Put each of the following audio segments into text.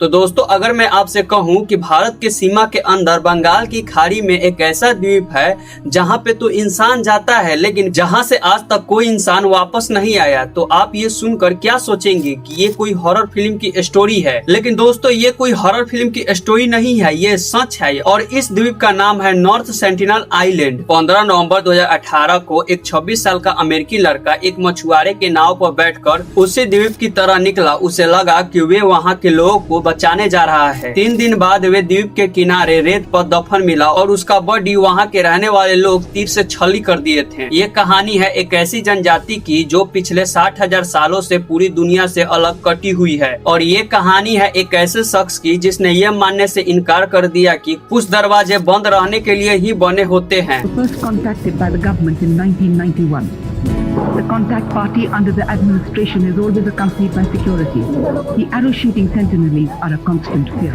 तो दोस्तों, अगर मैं आपसे कहूं कि भारत के सीमा के अंदर बंगाल की खाड़ी में एक ऐसा द्वीप है जहां पे तो इंसान जाता है लेकिन जहां से आज तक कोई इंसान वापस नहीं आया, तो आप ये सुनकर क्या सोचेंगे कि ये कोई हॉरर फिल्म की स्टोरी है। लेकिन दोस्तों, ये कोई हॉरर फिल्म की स्टोरी नहीं है, ये सच है। और इस द्वीप का नाम है नॉर्थ सेंटिनल आइलैंड। 15 नवंबर 2018 को एक 26 साल का अमेरिकी लड़का एक मछुआरे के नाव पर बैठकर उसी द्वीप की तरह निकला। उसे लगा कि वे वहां के लोगों को बचाने जा रहा है। 3 दिन बाद वे द्वीप के किनारे रेत पर दफन मिला और उसका बॉडी वहां के रहने वाले लोग तीर से छली कर दिए थे। ये कहानी है एक ऐसी जनजाति की जो पिछले 60,000 सालों से पूरी दुनिया से अलग कटी हुई है। और ये कहानी है एक ऐसे शख्स की जिसने ये मानने से इनकार कर दिया कि कुछ दरवाजे बंद रहने के लिए ही बने होते हैं। The contact party under the administration is always accompanied by security. The arrow shooting sentinels are a constant fear.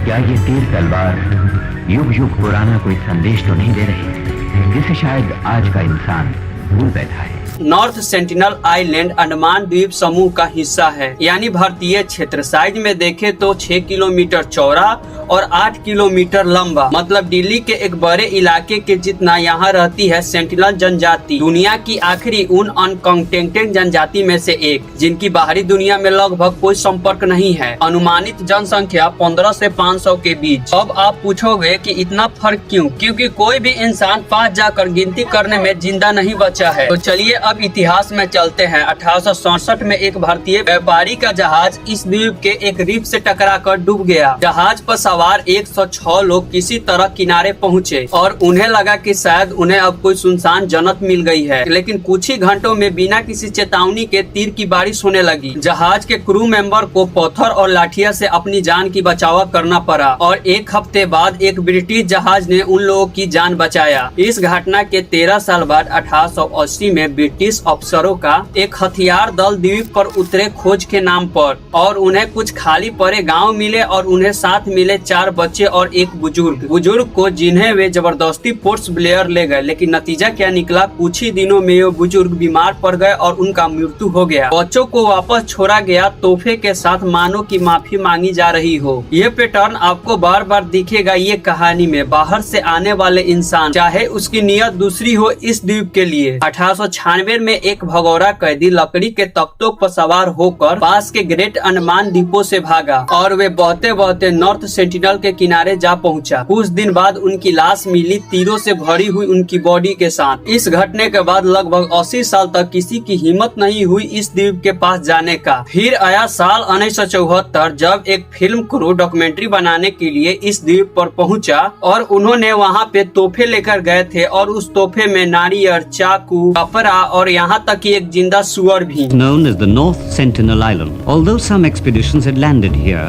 क्या ये तीर तलवार युग युग पुराना कोई संदेश तो नहीं दे रही, जिसे शायद आज का इंसान भूल बैठा है। नॉर्थ सेंटिनल आइलैंड अंडमान द्वीप समूह का हिस्सा है, यानी भारतीय क्षेत्र। साइज में देखे तो 6 किलोमीटर चौड़ा और 8 किलोमीटर लंबा, मतलब दिल्ली के एक बड़े इलाके के जितना यहाँ रहती है सेंटिनल जनजाति। दुनिया की आखिरी उन अनकॉन्टेक्टेड जनजाति में से एक, जिनकी बाहरी दुनिया में लगभग कोई संपर्क नहीं है। अनुमानित जनसंख्या 15 से 500 के बीच। अब आप पूछोगे कि इतना फर्क क्यों? क्योंकि कोई भी इंसान पास जाकर गिनती करने में जिंदा नहीं बचा है। तो चलिए अब इतिहास में चलते हैं। 1867 में एक भारतीय व्यापारी का जहाज इस द्वीप के एक रीफ से टकराकर डूब गया। जहाज पर सवार 106 लोग किसी तरह किनारे पहुंचे और उन्हें लगा कि शायद उन्हें अब कोई सुनसान जन्नत मिल गई है। लेकिन कुछ ही घंटों में बिना किसी चेतावनी के तीर की बारिश होने लगी। जहाज के क्रू मेंबर को पत्थर और लाठियां से अपनी जान की बचावा करना पड़ा और 1 हफ्ते बाद एक ब्रिटिश जहाज ने उन लोगों की जान बचाया। इस घटना के 13 साल बाद 1880 में ब्रिटिश अफसरों का एक हथियार दल द्वीप पर उतरे खोज के नाम पर, और उन्हें कुछ खाली पड़े गांव मिले और उन्हें साथ मिले 4 बच्चे और एक बुजुर्ग को, जिन्हें वे जबरदस्ती पोर्ट ब्लेयर ले गए। लेकिन नतीजा क्या निकला? कुछ ही दिनों में ये बुजुर्ग बीमार पड़ गए और उनका मृत्यु हो गया। बच्चों को वापस छोड़ा गया, तोहफे के साथ मानो की माफी मांगी जा रही हो। ये पैटर्न आपको बार बार दिखेगा ये कहानी में। बाहर से आने वाले इंसान, चाहे उसकी नीयत दूसरी हो, इस द्वीप के लिए 1896 में एक भगोड़ा कैदी लकड़ी के तख्तों पर सवार होकर पास के ग्रेट अंडमान द्वीपों से भागा और वे बहते बहते नॉर्थ सेंटिनल के किनारे जा पहुंचा। कुछ दिन बाद उनकी लाश मिली, तीरों से भरी हुई उनकी बॉडी के साथ। इस घटने के बाद लगभग 80 साल तक किसी की हिम्मत नहीं हुई इस द्वीप के पास जाने का। फिर आया साल 1974, जब एक फिल्म क्रू डॉक्यूमेंट्री बनाने के लिए इस द्वीप पर पहुंचा और उन्होंने वहां पे तोहफे लेकर गए थे और उस तोहफे में नारियल, चाकू, कपड़ा और यहाँ तक कि एक जिंदा सुअर भी। Known as the North Sentinel Island. Although some expeditions had landed here,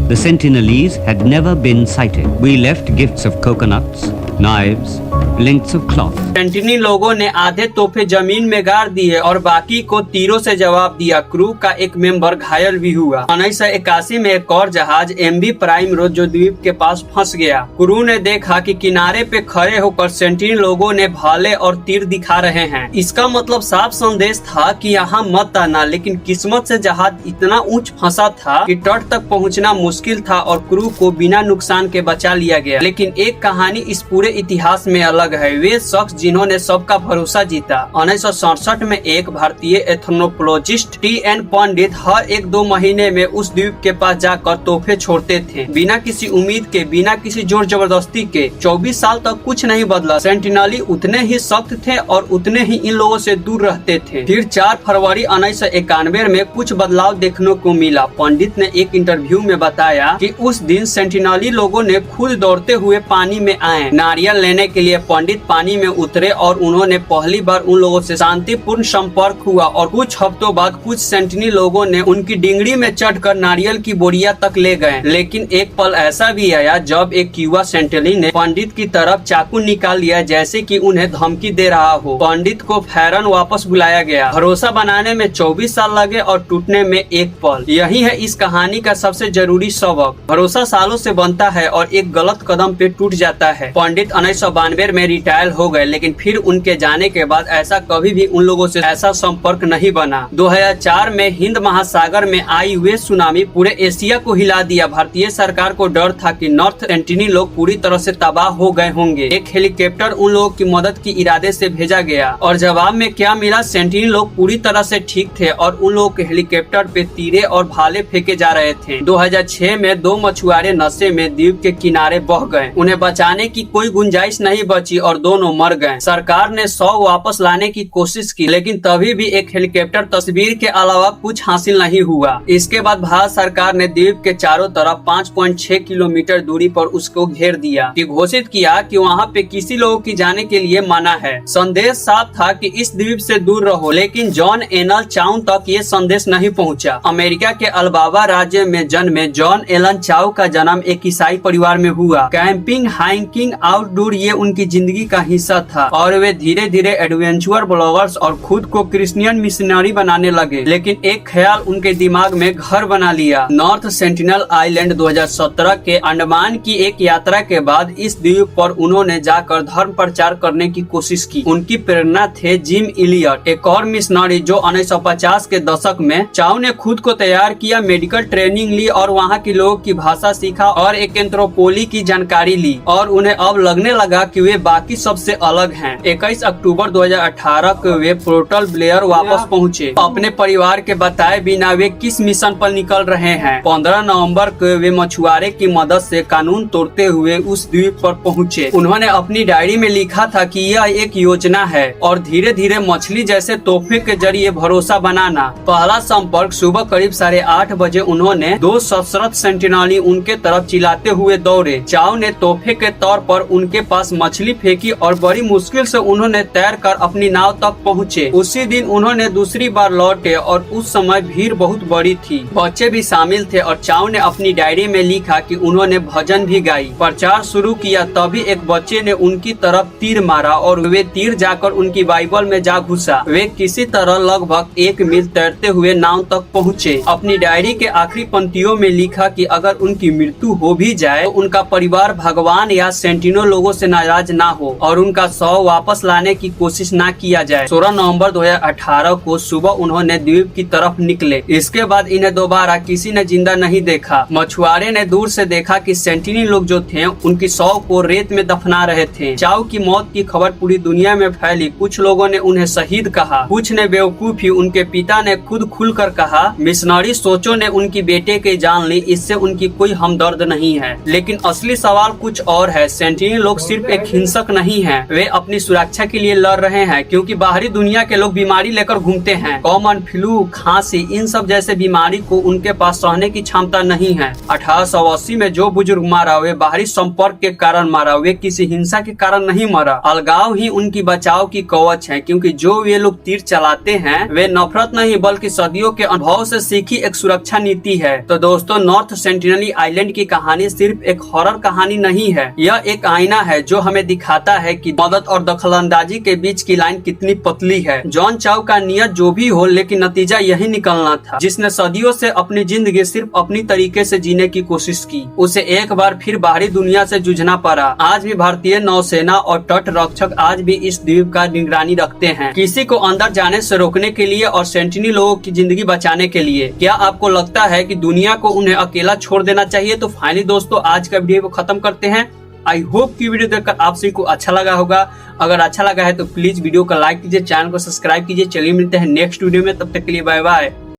the Sentinelese had never been sighted. We left gifts of coconuts, knives, lengths of cloth. सेंटिनी लोगों ने आधे तोहफे जमीन में गाड़ दिए और बाकी को तीरों से जवाब दिया। क्रू का एक मेंबर घायल भी हुआ। 1981 में एक और जहाज MV प्राइम रोज जो द्वीप के पास फंस गया। क्रू ने देखा कि किनारे पे खड़े होकर सेंटिनी लोगों ने भाले और तीर दिखा रहे हैं। इसका मतलब साफ संदेश था कि यहाँ मत आना। लेकिन किस्मत से जहाज इतना ऊंच फंसा था कि तट तक पहुँचना मुश्किल था और क्रू को बिना नुकसान के बचा लिया गया। लेकिन एक कहानी इस पूरे इतिहास में अलग है। वे शख्स जिन्होंने सबका भरोसा जीता। 1967 में एक भारतीय एथनोपोलॉजिस्ट TN पंडित हर 1-2 महीने में उस द्वीप के पास जाकर तोहफे छोड़ते थे, बिना किसी उम्मीद के, बिना किसी जोर जबरदस्ती के। 24 साल तक कुछ नहीं बदला। सेंटिनली उतने ही सख्त थे और उतने ही इन लोगों से दूर रहते थे। फिर 4 फरवरी 1991 में कुछ बदलाव देखने को मिला। पंडित ने एक इंटरव्यू में बताया कि उस दिन सेंटिनली लोगों ने खुद दौड़ते हुए पानी में आए नारियल लेने के लिए। पंडित पानी में उतरे और उन्होंने पहली बार उन लोगों से शांतिपूर्ण संपर्क हुआ और कुछ हफ्तों बाद कुछ सेंटिनी लोगों ने उनकी डिंगड़ी में चढ़कर नारियल की बोरिया तक ले गए। लेकिन एक पल ऐसा भी आया जब एक युवा सेंटिनी ने पंडित की तरफ चाकू निकाल लिया, जैसे कि उन्हें धमकी दे रहा हो। पंडित को फौरन वापस बुलाया गया। भरोसा बनाने में 24 साल लगे और टूटने में 1 पल। यही है इस कहानी का सबसे जरूरी सबक। भरोसा सालों से बनता है और एक गलत कदम पे टूट जाता है। पंडित 1992 में रिटायर हो गए, लेकिन फिर उनके जाने के बाद ऐसा कभी भी उन लोगों से ऐसा संपर्क नहीं बना। 2004 में हिंद महासागर में आई हुए सुनामी पूरे एशिया को हिला दिया। भारतीय सरकार को डर था कि नॉर्थ सेंटिनली लोग पूरी तरह से तबाह हो गए होंगे। एक हेलीकॉप्टर उन लोगों की मदद की इरादे से भेजा गया और जवाब में क्या मिला, सेंटिनली लोग पूरी तरह से ठीक थे और उन लोगों के हेलीकॉप्टर पे तीरे और भाले फेंके जा रहे थे। 2006 में 2 मछुआरे नशे में द्वीप के किनारे बह गए। उन्हें बचाने की कोई गुंजाइश नहीं बची और दोनों मर गए। सरकार ने 100 वापस लाने की कोशिश की, लेकिन तभी भी एक हेलीकॉप्टर तस्वीर के अलावा कुछ हासिल नहीं हुआ। इसके बाद भारत सरकार ने द्वीप के चारों तरफ 5.6 किलोमीटर दूरी पर उसको घेर दिया कि घोषित किया कि वहाँ पे किसी लोगों की जाने के लिए मना है। संदेश साफ था कि इस द्वीप से दूर रहो, लेकिन जॉन एलन चाउ तक ये संदेश नहीं पहुँचा। अमेरिका के अलाबामा राज्य में जन्मे जॉन एलन चाउ का जन्म एक ईसाई परिवार में हुआ। कैंपिंग, हाइकिंग, आउटडोर ये उनकी जिंदगी का हिस्सा था और वे धीरे धीरे एडवेंचर ब्लॉगर्स और खुद को क्रिश्चियन मिशनरी बनाने लगे। लेकिन एक ख्याल उनके दिमाग में घर बना लिया। नॉर्थ सेंटिनल आइलैंड 2017 के अंडमान की एक यात्रा के बाद इस द्वीप पर उन्होंने जाकर धर्म प्रचार करने की कोशिश की। उनकी प्रेरणा थे जिम इलियट, एक और मिशनरी जो 1950 के दशक में। चाउ ने खुद को तैयार किया, मेडिकल ट्रेनिंग ली और वहाँ के लोगों की भाषा सीखा और एक एंथ्रोपोलॉजी की जानकारी ली और उन्हें अब लगने लगा कि वे बाकी सबसे अलग हैं। 21 अक्टूबर 2018 को वे पोर्टल ब्लेयर वापस पहुँचे। अपने परिवार के बताए बिना वे किस मिशन पर निकल रहे हैं। 15 नवंबर को वे मछुआरे की मदद से कानून तोड़ते हुए उस द्वीप पर पहुँचे। उन्होंने अपनी डायरी में लिखा था कि यह एक योजना है और धीरे धीरे मछली जैसे तोहफे के जरिए भरोसा बनाना। पहला संपर्क सुबह करीब 8:30 बजे उन्होंने 2 सशस्त्र सेंटिनली उनके तरफ चिल्लाते हुए दौड़े। चाउ ने तोहफे के तौर पर उनके पास मछली फेंकी और बड़ी मुश्किल से उन्होंने तैरकर अपनी नाव तक पहुँचे। उसी दिन उन्होंने दूसरी बार लौटे और उस समय भीड़ बहुत बड़ी थी। बच्चे भी शामिल थे और चाउ ने अपनी डायरी में लिखा कि उन्होंने भजन भी गाई। प्रचार शुरू किया, तभी एक बच्चे ने उनकी तरफ तीर मारा और वे तीर जाकर उनकी बाइबल में जा घुसा। वे किसी तरह लगभग 1 मील तैरते हुए नाव तक पहुँचे। अपनी डायरी के आखिरी पंक्तियों में लिखा कि अगर उनकी मृत्यु हो भी जाए तो उनका परिवार भगवान या सेंटिनो लोगों से नाराज ना हो और उनका शव वापस लाने की कोशिश ना किया जाए। 16 नवंबर 2018 को सुबह उन्होंने द्वीप की तरफ निकले। इसके बाद इन्हें दोबारा किसी ने जिंदा नहीं देखा। मछुआरे ने दूर से देखा कि सेंटिनी लोग जो थे उनकी शव को रेत में दफना रहे थे। चाउ की मौत की खबर पूरी दुनिया में फैली। कुछ लोगों ने उन्हें शहीद कहा, कुछ ने बेवकूफी। उनके पिता ने खुद खुलकर कहा, मिशनरी सोचो ने उनकी बेटे की जान ली, इससे उनकी कोई हमदर्द नहीं है। लेकिन असली सवाल कुछ और है। सेंटिनी लोग सिर्फ एक हिंसक नहीं है, वे अपनी सुरक्षा के लिए लड़ रहे हैं, क्योंकि बाहरी दुनिया के लोग बीमारी लेकर घूमते हैं। कॉमन फ्लू, खांसी, इन सब जैसे बीमारी को उनके पास सहने की क्षमता नहीं है। 1880 में जो बुजुर्ग मारा वे बाहरी संपर्क के कारण मारा, वे किसी हिंसा के कारण नहीं मरा। अलगाव ही उनकी बचाव की कवच है, क्योंकि जो वे लोग तीर चलाते हैं वे नफरत नहीं बल्कि सदियों के अनुभव से सीखी एक सुरक्षा नीति है। तो दोस्तों, नॉर्थ सेंटिनली आइलैंड की कहानी सिर्फ एक हॉरर कहानी नहीं है, यह एक आईना है जो हमें दिखाता है कि मदद और दखलंदाजी के बीच की लाइन कितनी पतली है। जॉन चाउ का नियत जो भी हो, लेकिन नतीजा यही निकलना था। जिसने सदियों से अपनी जिंदगी सिर्फ अपनी तरीके से जीने की कोशिश की, उसे एक बार फिर बाहरी दुनिया से जूझना पड़ा। आज भी भारतीय नौसेना और तट रक्षक आज भी इस द्वीप का निगरानी रखते हैं, किसी को अंदर जाने से रोकने के लिए और सेंटिनी लोगों की जिंदगी बचाने के लिए। क्या आपको लगता है कि दुनिया को उन्हें अकेला छोड़ देना चाहिए? तो फाइनली दोस्तों, आज का वीडियो को खत्म करते हैं। आई होप की वीडियो देखकर आप सभी को अच्छा लगा होगा। अगर अच्छा लगा है तो प्लीज वीडियो को लाइक कीजिए, चैनल को सब्सक्राइब कीजिए। चलिए मिलते हैं नेक्स्ट वीडियो में, तब तक के लिए बाय बाय।